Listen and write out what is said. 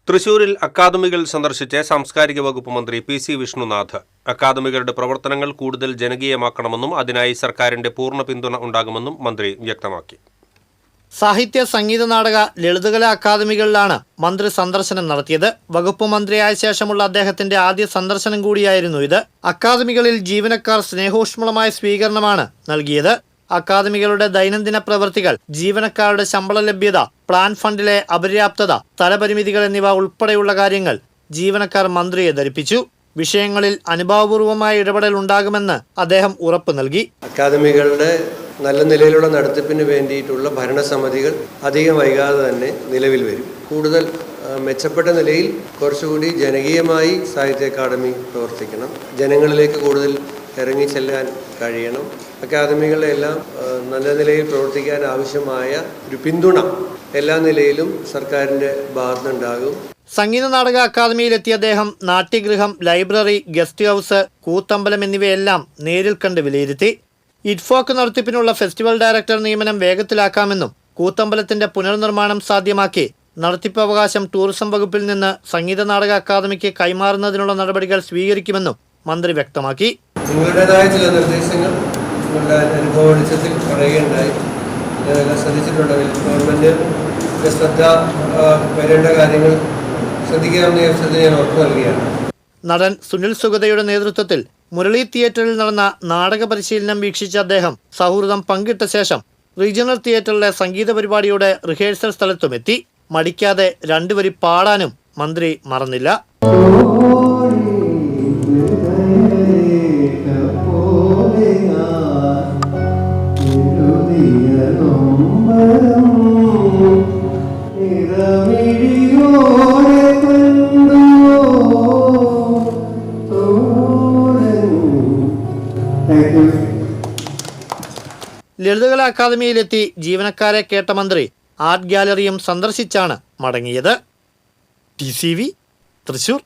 തൃശൂരിൽ അക്കാദമികൾ സന്ദർശിച്ച സാംസ്കാരിക വകുപ്പ് മന്ത്രി പി സി വിഷ്ണുനാഥ് അക്കാദമികളുടെ പ്രവർത്തനങ്ങൾ കൂടുതൽ ജനകീയമാക്കണമെന്നും അതിനായി സർക്കാരിന്റെ പൂർണ്ണ പിന്തുണ ഉണ്ടാകുമെന്നും മന്ത്രി വ്യക്തമാക്കി. സാഹിത്യ, സംഗീത, നാടക, ലളിതകല അക്കാദമികളിലാണ് മന്ത്രി സന്ദർശനം നടത്തിയത്. വകുപ്പ് മന്ത്രിയായ ശേഷമുള്ള അദ്ദേഹത്തിന്റെ ആദ്യ സന്ദർശനം കൂടിയായിരുന്നു ഇത്. അക്കാദമികളിൽ ജീവനക്കാർ സ്നേഹോഷ്മളമായ സ്വീകരണമാണ് നൽകിയത്. അക്കാദമികളുടെ ദൈനംദിന പ്രവൃത്തികൾ, ജീവനക്കാരുടെ ശമ്പള ലഭ്യത, പ്ലാൻ ഫണ്ടിലെ അപര്യാപ്തത, സ്ഥലപരിമിതികൾ എന്നിവ ഉൾപ്പെടെയുള്ള കാര്യങ്ങൾ ജീവനക്കാർ മന്ത്രിയെ ധരിപ്പിച്ചു. വിഷയങ്ങളിൽ അനുഭാവപൂർവമായ ഇടപെടൽ ഉണ്ടാകുമെന്ന് അദ്ദേഹം ഉറപ്പു നൽകി. അക്കാദമികളുടെ നല്ല നിലയിലുള്ള നടത്തിപ്പിന് വേണ്ടിയിട്ടുള്ള ഭരണസമിതികൾ അധികം വൈകാതെ തന്നെ നിലവിൽ വരും. കൂടുതൽ മെച്ചപ്പെട്ട നിലയിൽ കുറച്ചുകൂടി ജനകീയമായി സാഹിത്യ അക്കാദമി പ്രവർത്തിക്കണം. ജനങ്ങളിലേക്ക് കൂടുതൽ ഇറങ്ങിച്ചെല്ലാൻ കഴിയണം. അക്കാദമികളെ എല്ലാം നല്ല നിലയിൽ പ്രവർത്തിക്കാൻ ആവശ്യമായ ഒരു പിന്തുണ എല്ലാ നിലയിലും സർക്കാരിൻ്റെ ഭാഗത്തുനിന്നുണ്ടാകും. സംഗീത നാടക അക്കാദമിയിലെത്തിയ അദ്ദേഹം Natyagriham, library, guest house, Koothambalam എന്നിവയെല്ലാം നേരിൽ കണ്ട് വിലയിരുത്തി. ഇറ്റ്ഫോക്ക് നടത്തിപ്പിനുള്ള ഫെസ്റ്റിവൽ ഡയറക്ടർ നിയമനം വേഗത്തിലാക്കാമെന്നും കൂത്തമ്പലത്തിന്റെ പുനർനിർമ്മാണം സാധ്യമാക്കി നടത്തിപ്പ് അവകാശം ടൂറിസം വകുപ്പിൽ നിന്ന് സംഗീത നാടക അക്കാദമിക്ക് കൈമാറുന്നതിനുള്ള നടപടികൾ സ്വീകരിക്കുമെന്നും മന്ത്രി വ്യക്തമാക്കി. നിങ്ങളുടേതായ ചില നിർദ്ദേശങ്ങൾ നിങ്ങളുടെ അനുഭവ വെളിച്ചത്തിൽ പറയുകയുണ്ടായി. ശ്രദ്ധിച്ചിട്ടുണ്ടെങ്കിൽ ഗവൺമെന്റ് ശ്രദ്ധ വരേണ്ട കാര്യങ്ങൾ ശ്രദ്ധിക്കാമെന്ന അവസരത്തിൽ ഞാൻ ഉറപ്പു നൽകുകയാണ്. നടൻ സുനിൽ സുഗതയുടെ നേതൃത്വത്തിൽ മുരളി തിയേറ്ററിൽ നടന്ന നാടക പരിശീലനം വീക്ഷിച്ച അദ്ദേഹം സൗഹൃദം പങ്കിട്ട ശേഷം റീജിയണൽ തിയേറ്ററിലെ സംഗീത പരിപാടിയുടെ റിഹേഴ്സൽ സ്ഥലത്തുമെത്തി. മടിക്കാതെ രണ്ടുവരി പാടാനും മന്ത്രി മറന്നില്ല. ലളിതകല അക്കാദമിയിലെത്തി ജീവനക്കാരെ കേട്ട മന്ത്രി ആർട്ട് ഗാലറിയും സന്ദർശിച്ചാണ് മടങ്ങിയത്. TCV തൃശൂർ.